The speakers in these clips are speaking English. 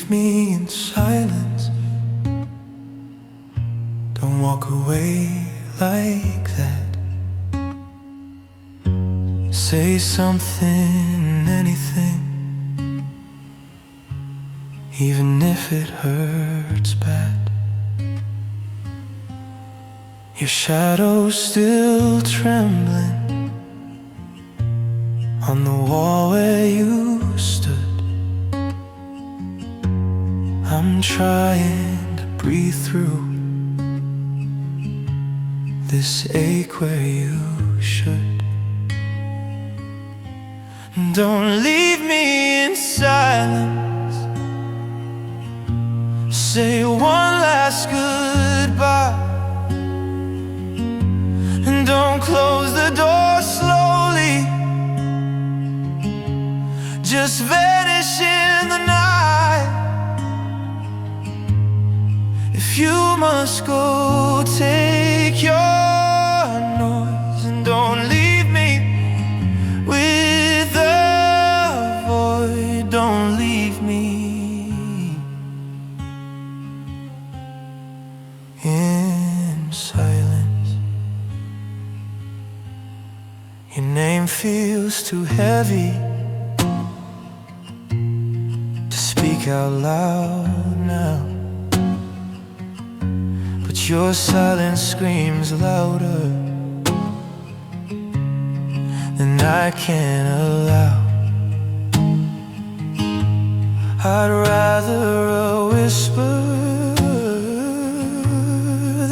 leave me in silence. Don't walk away like that. Say something, anything, even if it hurts bad. Your shadow's still trembling on the wall where you stood. I'm trying to breathe through this ache where you should. Don't leave me in silence. Say one last goodbye, and don't close the door slowly. Just vanish in the night. If you must go, take your noise, and don't leave me with a void. Don't leave me in silence. Your name feels too heavy to speak out loud now, but your silence screams louder than I can allow. I'd rather a whisper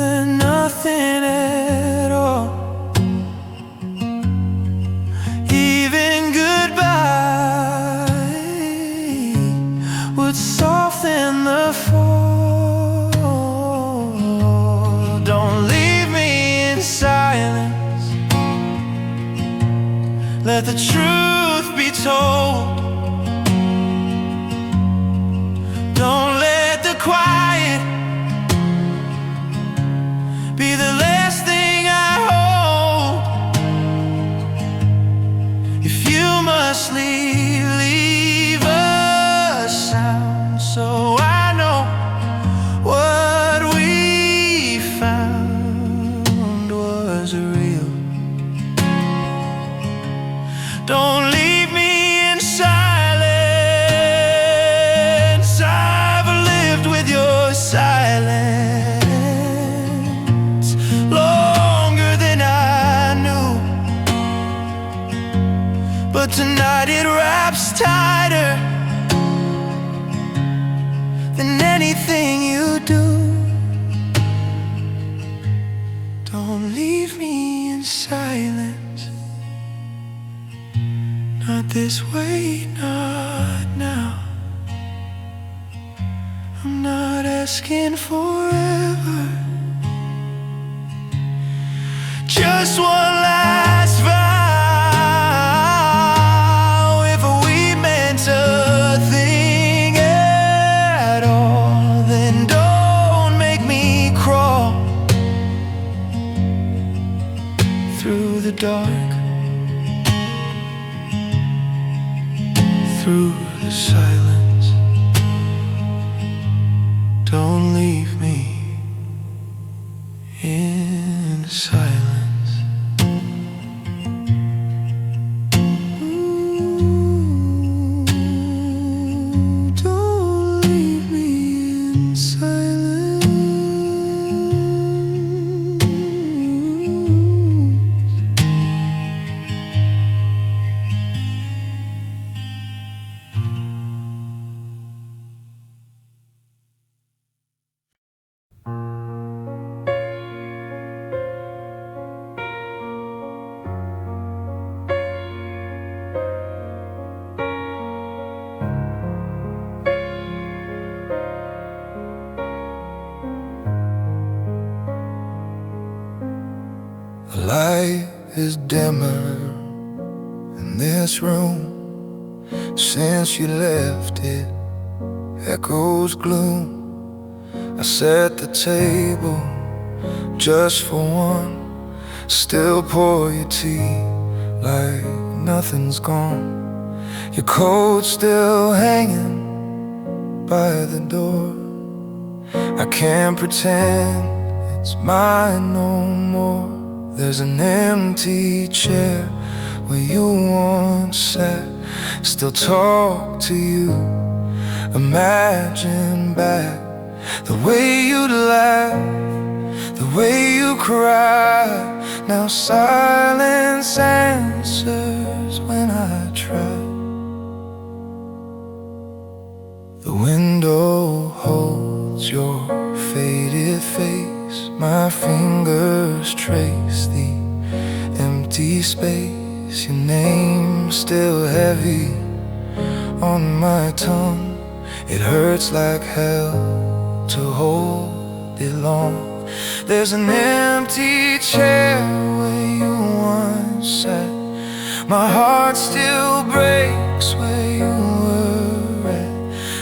than nothing at all. Even goodbye would soften the fall. Don't leave me in silence. Let the truth be told. Don't let the quiet be the last thing I hold. If you must leave, leave a sound, so I know what we found was real. Don't leave me in silence. I've lived with your silence longer than I knew, but tonight it wraps tighter than anything you do. Don't leave me in silence. Not this way, not now. I'm not asking forever. Just one last vow. If we meant a thing at all, then don't make me crawl through the dark, through the silence. Don't leave me in silence. Don't leave me in silence. The light is dimmer in this room. Since you left, it echoes gloom. I set the table just for one. Still pour your tea like nothing's gone. Your coat's still hanging by the door. I can't pretend it's mine no more. There's an empty chair where you once sat. Still talk to you, imagine back the way you'd laugh, the way you cry. Now silence answers when I try. The window holds your faded face. My fingers trace the empty space. Your name's still heavy on my tongue. It hurts like hell to hold it long. There's an empty chair where you once sat. My heart still breaks where you were at.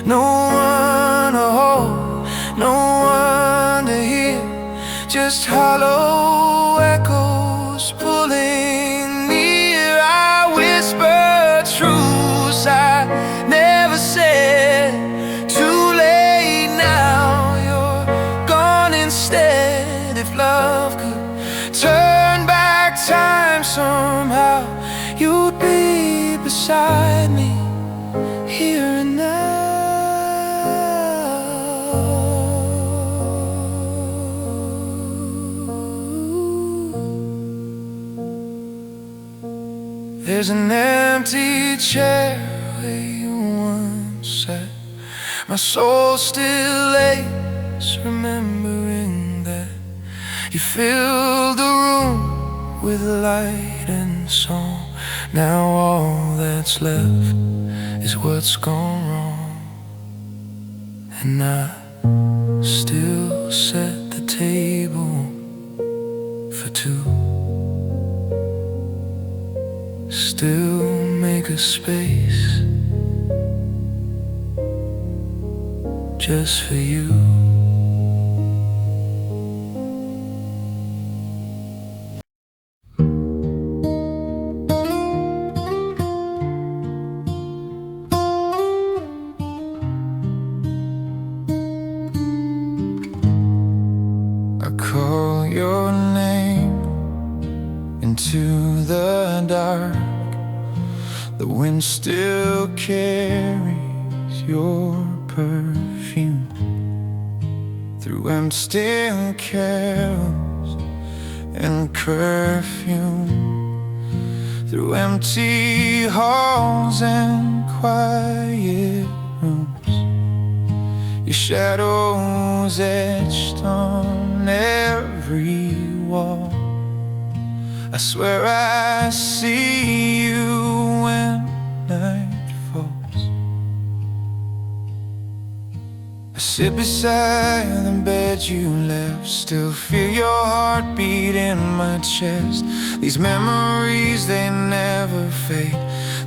No one to hold, no one to hear, just hollow echoes pulling near. I whisper truths I never said. Too late now, you're gone instead. If love could turn back time somehow, you'd be beside me here and now. There's an empty chair where you once sat. My soul still aches, remembering that you filled the room with light and song. Now all that's left is what's gone wrong. And I still set the table for two. Still make a space just for you. I call your name into the dark. The wind still carries your perfume through empty carols and perfume, through empty halls and quiet rooms. Your shadows etched on every wall. I swear I see you when night falls. I sit beside the bed you left, still feel your heartbeat in my chest. These memories, they never fade.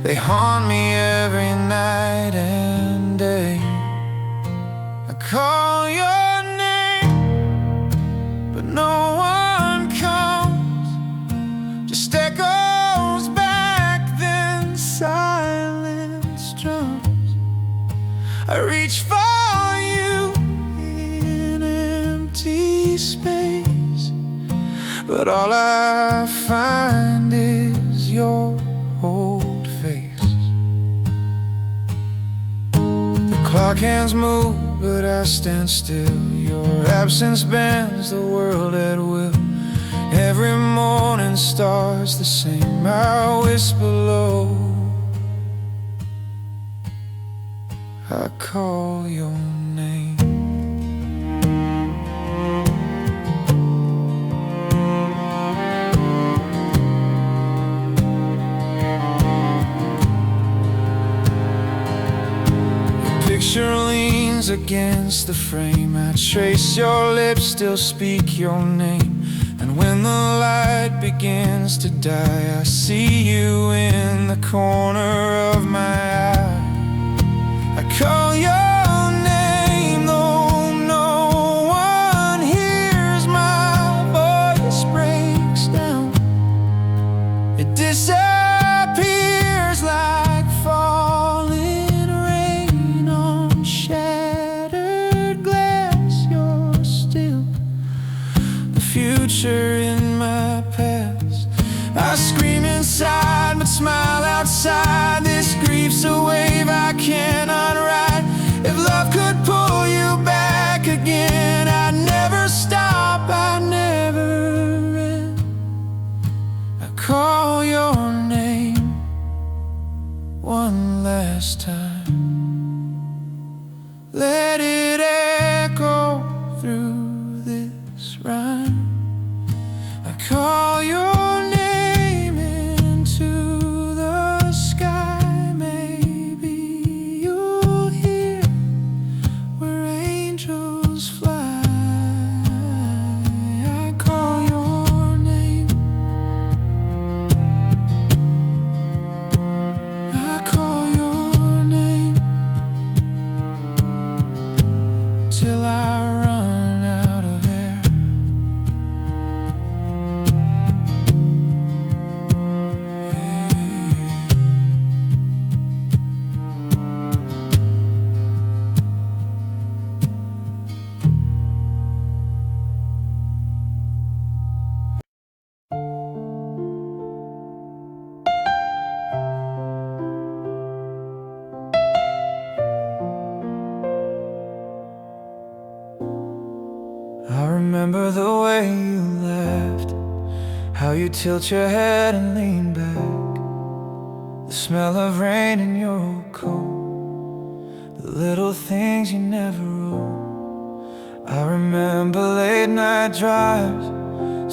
They haunt me every night and day. I call your name, but no one comes. Just echoes back, then silence drums. I reach for you in empty space, but all I find is your old face. The clock hands move, but I stand still. Your absence bends the world at will. Every morning starts the same. I whisper low, I call your name. Your picture leans against the frame. I trace your lips, still speak your name. And when the light begins to die, I see you in the corner of my eye. I call your name, though no one hears. My voice breaks down. It disappears like falling rain on shadows. side. This grief's a wave I cannot ride. If love could pull you back again, I'd never stop, I'd never end. I call your name one last time. Let it echo through this rhyme. I call your name into the sky. Maybe you'll hear where angels fly. I call your name. I call your name till I run out of air. I remember the way you laughed, how you tilt your head and lean back, the smell of rain in your coat, the little things you never wrote. I remember late night drives,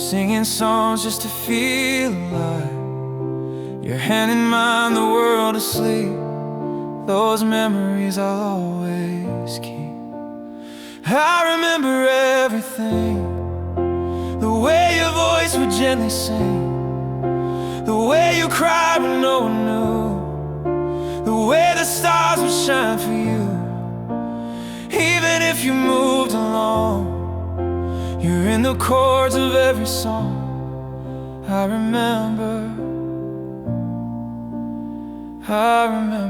singing songs just to feel alive, your hand in mine, the world asleep. Those memories I'll always keep. I remember everything, the way your voice would gently sing, the way you cried when no one knew, the way the stars would shine for you. Even if you moved along, you're in the chords of every song. I remember everything.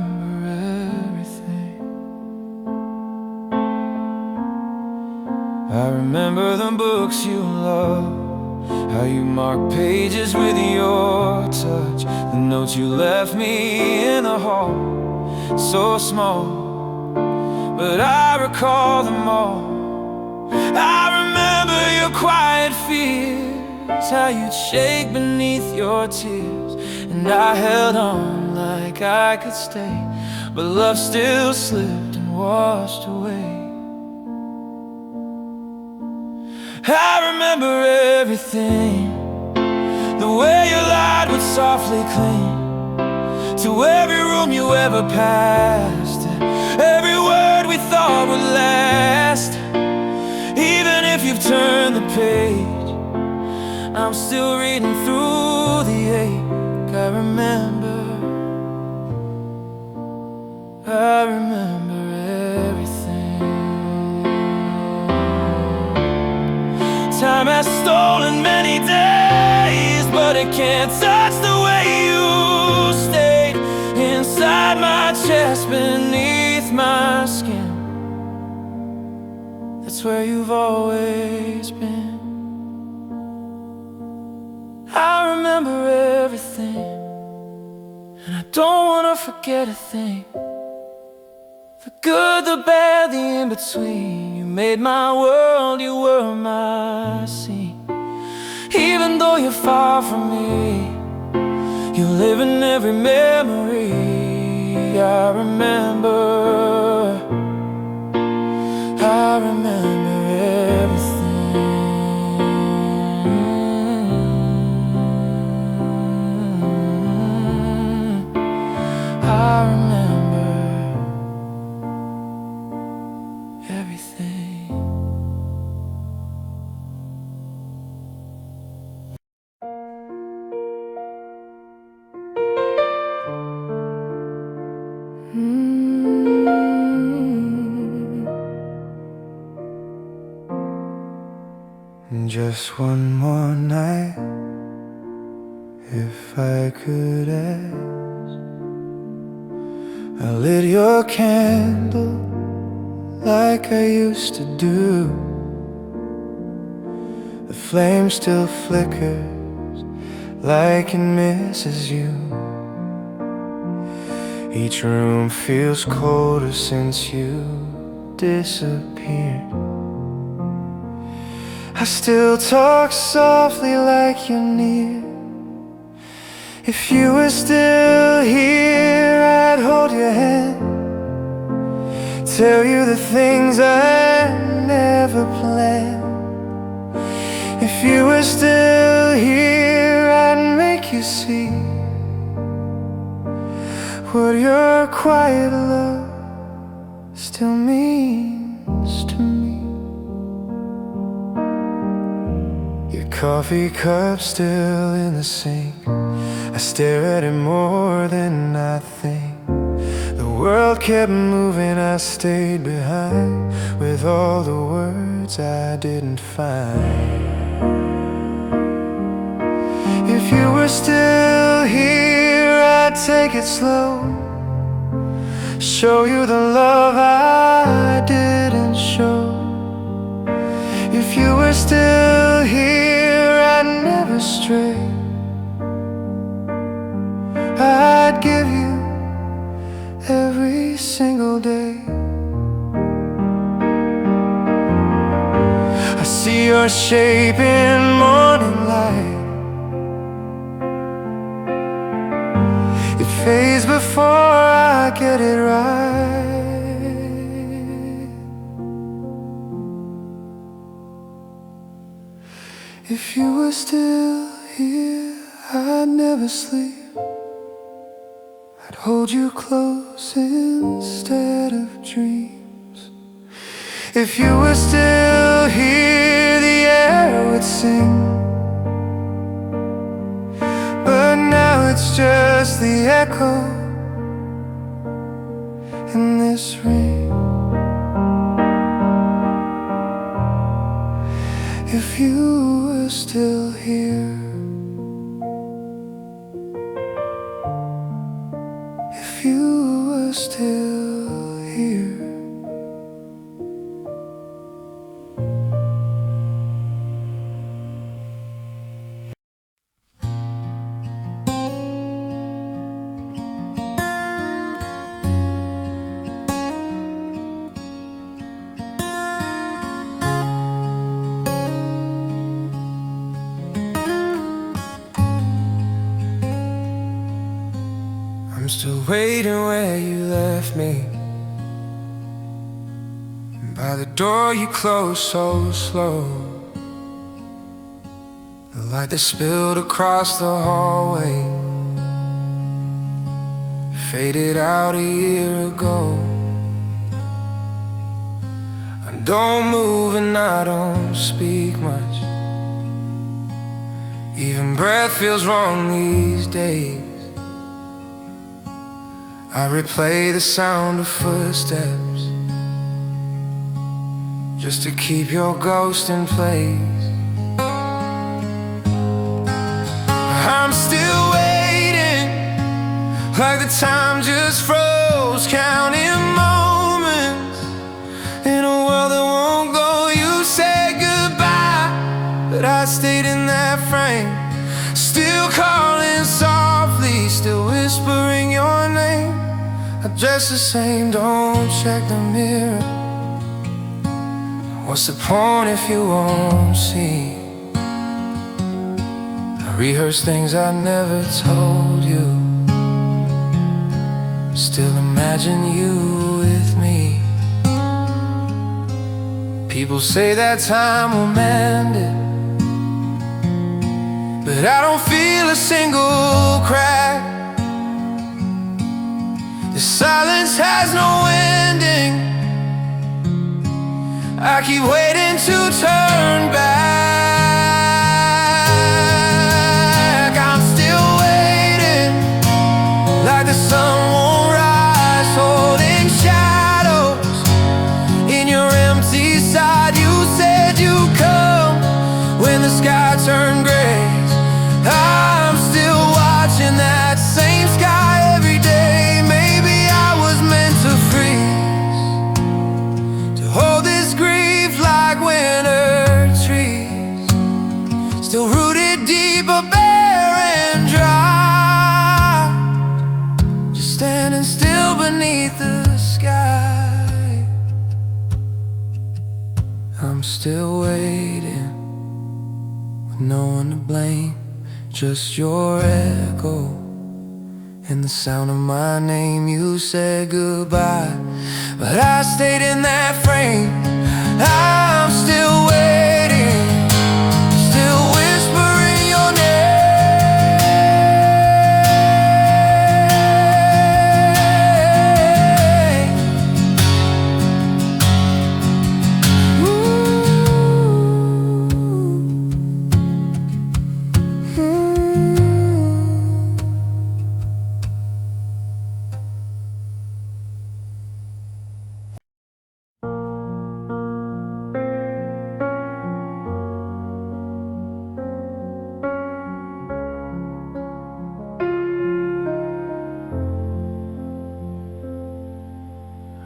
I remember the books you loved, how you marked pages with your touch, the notes you left me in the hall, so small, but I recall them all. I remember your quiet fears, how you'd shake beneath your tears, and I held on like I could stay, but love still slipped and washed away. I remember everything, the way your light would softly cling to every room you ever passed, every word we thought would last. Even if you've turned the page, I'm still reading through the ache. I remember everything. Time has stolen many days, but it can't touch the way you stayed inside my chest, beneath my skin. That's where you've always been. I remember everything, and I don't wanna forget a thing. The good, the bad, the in-between. You made my world, you were my scene. Even though you're far from me, you live in every memory. I remember everything. I remember everything. Just one more night, if I could ask. I lit your candle like I used to do. The flame still flickers like it misses you. Each room feels colder since you disappeared. I still talk softly like you're near. If you were still here, I'd hold your hand, tell you the things I never planned. If you were still here, I'd make you see what your quiet love still means to me. Your coffee cup still in the sink, I stare at it more than I think. The world kept moving, I stayed behind with all the words I didn't find. If you were still here, I'd take it slow, show you the love I didn't show. If you were still here, I'd never stray. I'd give you every single day. I see your shape in morning light. It fades before I get it right. If you were still here, I'd never sleep. I'd hold you close instead of dreams. If you were still here, the air would sing. But now it's just the echo in this ring. If you were still here, if you were still here. I'm still waiting where you left me. By the door you closed so slow. The light that spilled across the hallway faded out a year ago. I don't move and I don't speak much. Even breath feels wrong these days. I replay the sound of footsteps just to keep your ghost in place. I'm still waiting, like the time just froze, counting moments in a world that won't go. You said goodbye, but I stayed in that frame, still calling softly, still whispering your name. I dress the same, don't check the mirror. What's the point if you won't see? I rehearse things I never told you, still imagine you with me. People say that time will mend it, but I don't feel a single crack. The silence has no ending. I keep waiting to turn back. I'm still waiting, like the sun won't rise, holding shadows in your empty side. You said you'd come when the sky turned gray. I'm still watching that same sky every day. To hold this grief like winter trees. still waiting, with no one to blame, just your echo and the sound of my name. You said goodbye, but I stayed in that frame. I'm still waiting, still whispering your name.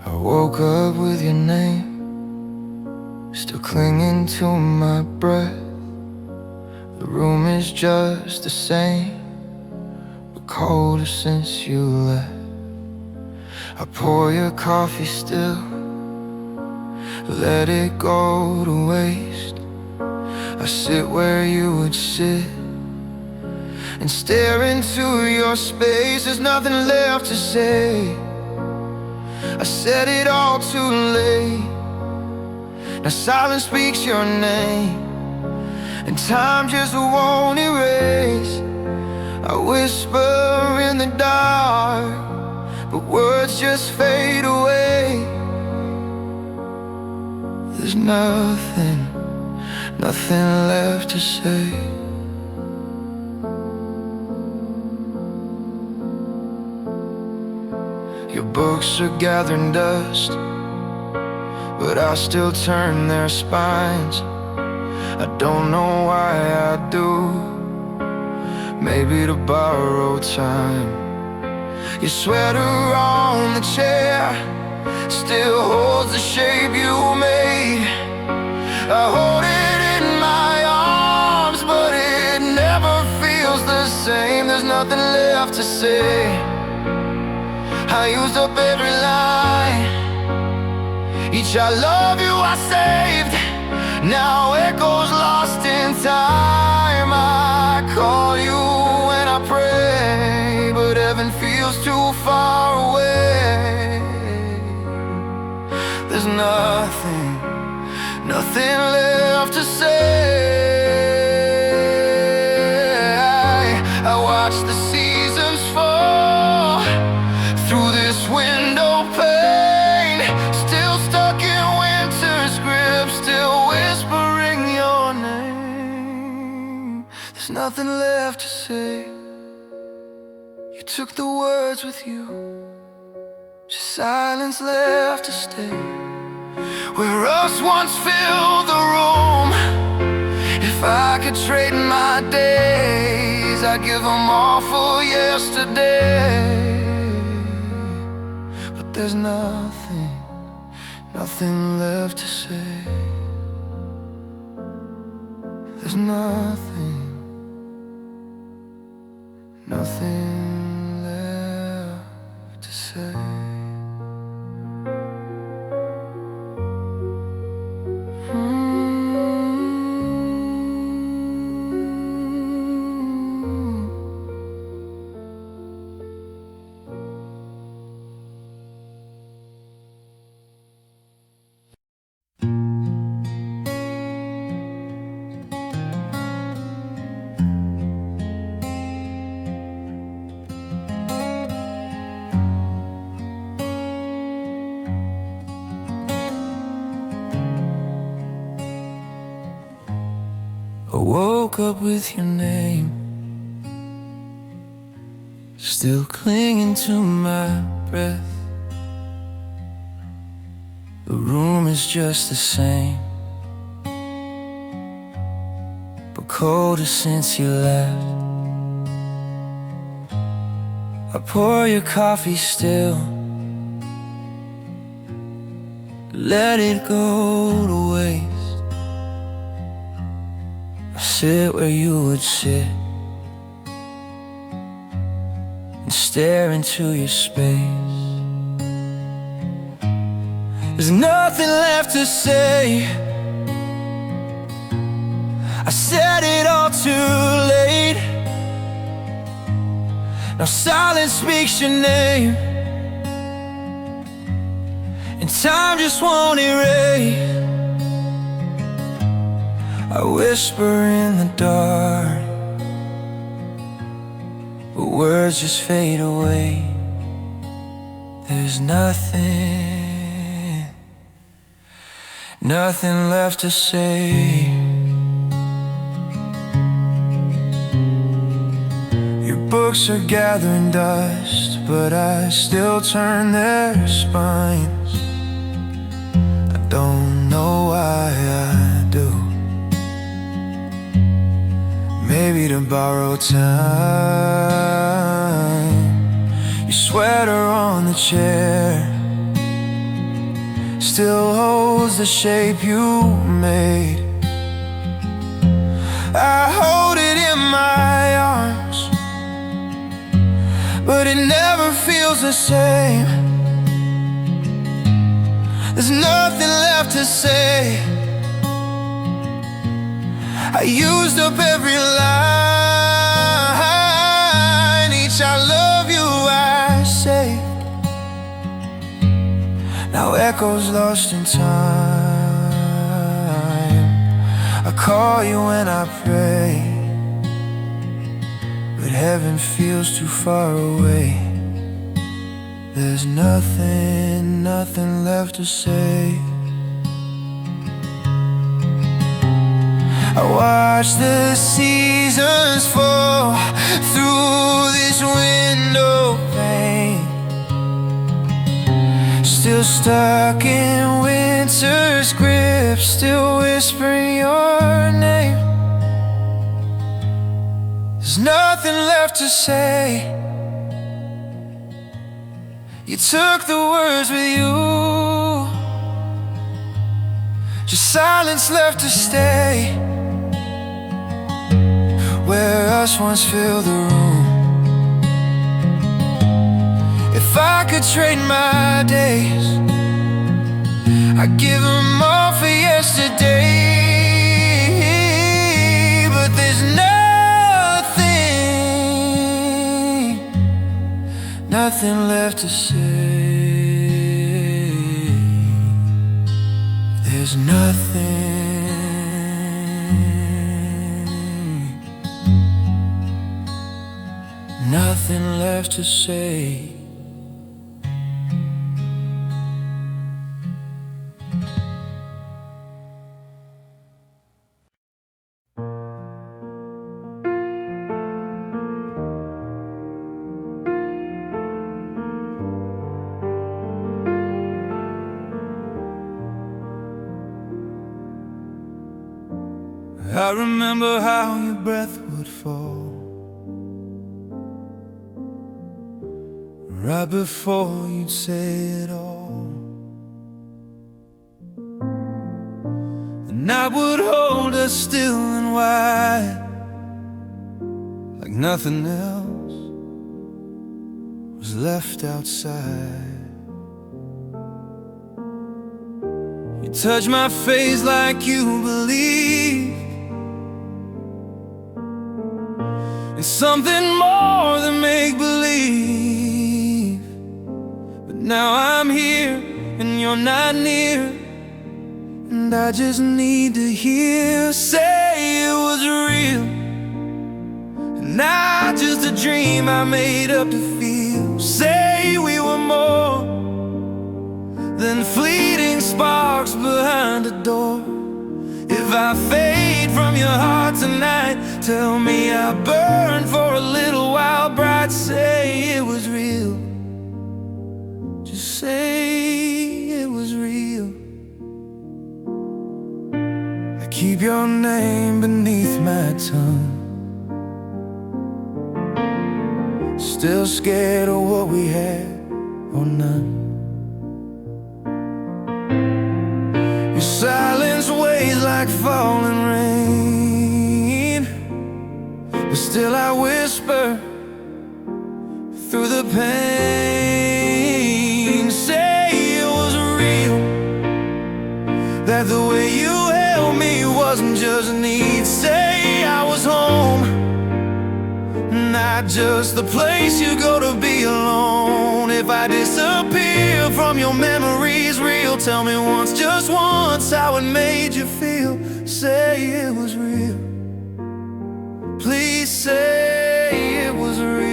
I woke up with your name, still clinging to my breath. The room is just the same, but colder since you left. I pour your coffee still, let it go to waste. I sit where you would sit and stare into your space. There's nothing left to say, I said it all too late. Now silence speaks your name, and time just won't erase. I whisper in the dark, but words just fade away. There's nothing left to say. Your books are gathering dust, but I still turn their spines. I don't know why I do, maybe to borrow time. Your sweater on the chair still holds the shape you made. I hold it in my arms, but it never feels the same. There's nothing left to say, I used up every line. Each I love you I saved now echoes lost in time. I call you when I pray, but heaven feels too far away. There's nothing left to say. I watch the seasons fall through this window pane, still stuck in winter's grip, still whispering your name. There's nothing left to say, you took the words with you, just silence left to stay. Where us once filled the room, if I could trade my days, I'd give them all for yesterday. But there's nothing left to say. There's nothing left to say. I woke up with your name, still clinging to my breath. The room is just the same, but colder since you left. I pour your coffee still, let it go to waste. I sit where you would sit and stare into your space. There's nothing left to say, I said it all too late. Now silence speaks your name, and time just won't erase. I whisper in the dark, but words just fade away. There's nothing left to say. Your books are gathering dust, but I still turn their spines. I don't know why I do. Maybe to borrow time. Your sweater on the chair still holds the shape you made. I hold it in my arms, but it never feels the same. There's nothing left to say. I used up every line, each I love you I say. Now echoes lost in time. I call you when I pray, but heaven feels too far away. There's nothing left to say. I watch the seasons fall through this window pane, still stuck in winter's grip, still whispering your name. There's nothing left to say. You took the words with you, just silence left to stay, where us once filled the room. If I could trade my days, I'd give them all for yesterday. But there's nothing left to say. There's nothing left to say. I remember how your breath would fall right before you'd say it all, and I would hold us still and wide, like nothing else was left outside. You touch my face like you believe it's something more than make-believe. But now I'm here and you're not near, and I just need to hear say it was real, and not just a dream I made up to feel. Say we were more than fleeting sparks behind a door. If I fade from your heart tonight, tell me I burned for a little while bright. Say it was real, just say it was real. I keep your name beneath my tongue, still scared of what we had or none. Your silence weighs like falling rain, but still I whisper through the pain. Say it was real, that the way you held me wasn't just need. Say not just the place you go to be alone. If I disappear from your memories real, tell me once, just once, how it made you feel. Say it was real. Please say it was real.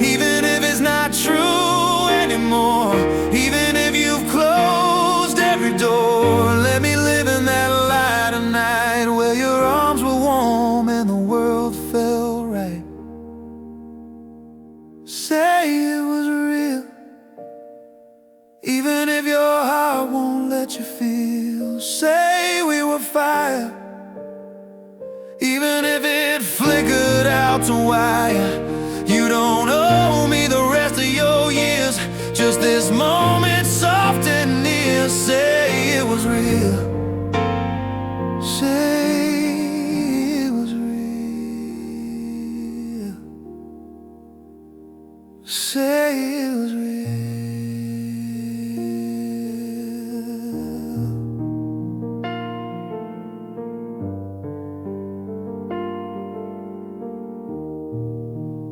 Even if it's not true anymore, even if you've closed every door, let me live in that light of night, where your arms were warm and the world felt right. Say it was real. Even if your heart won't let you feel. Say we were fire. Even if it flickered out to wire. You don't owe me the rest of your years, just this moment soft and near. Say it was real. Say it was real. Say it was real.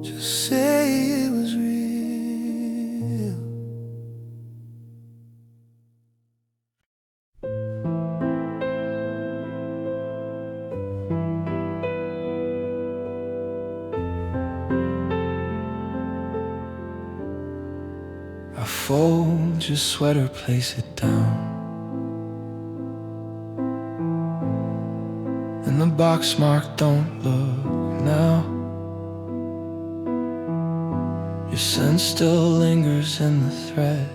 Just say it was real. I fold your sweater, place it down in the box marked "Don't look now." Your scent still lingers in the thread,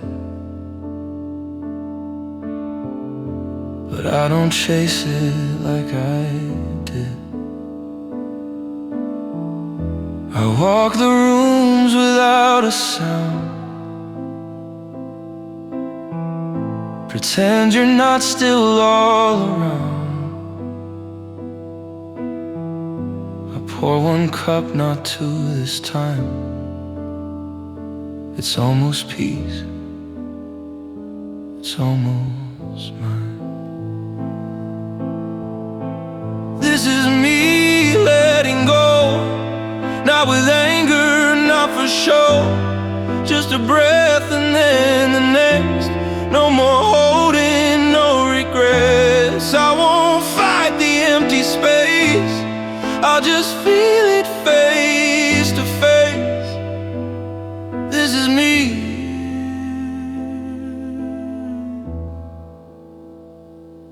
but I don't chase it like I did. I walk the rooms without a sound, pretend you're not still all around. I pour one cup, not two this time. It's almost peace, it's almost mine. This is me letting go, not with anger, not for show, just a breath and then the next. No more holding, no regrets. I won't fight the empty space, I'll just feel it face to face. This is me,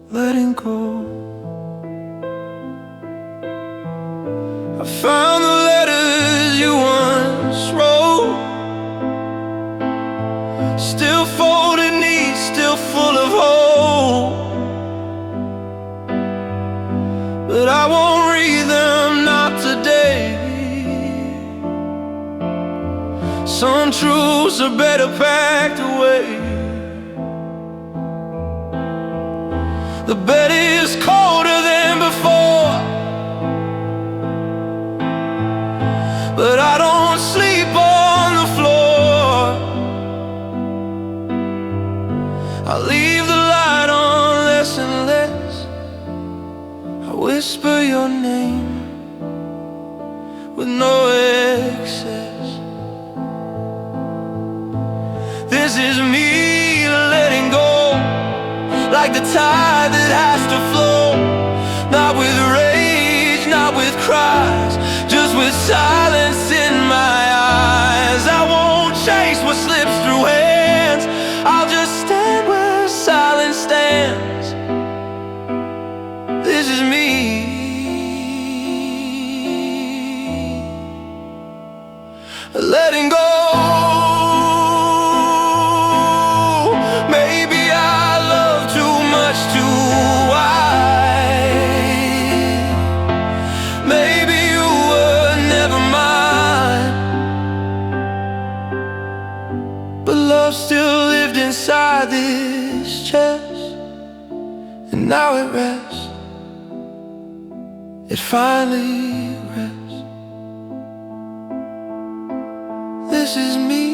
letting go. I found the letters you once wrote, still folded neat, still full of hope, but I won't read them, not today. Some truths are better packed away. The bed is colder than before, but I don't sleep on the floor. I leave the light on less and less. I whisper your name with no excess. This is me letting go, like the tide that has to flow. Not with rage, not with cries, just with silence in my eyes. I won't chase what slips through hands, I'll just stand where silence stands. This is me, letting go. Maybe I love too much too wide. Maybe you were never mine, but love still lived inside this chest, and now it rests. It finally rests. This is me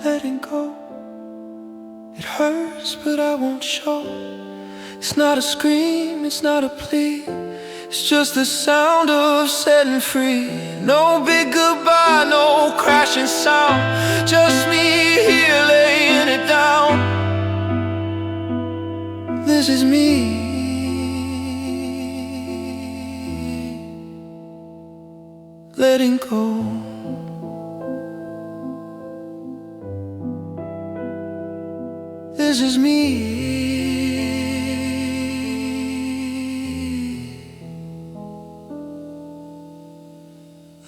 letting go. It hurts, but I won't show. It's not a scream, it's not a plea, It's just the sound of setting free. No big goodbye, no crashing sound. Just me here laying it down. This is me, letting go. This is me,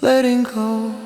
letting go.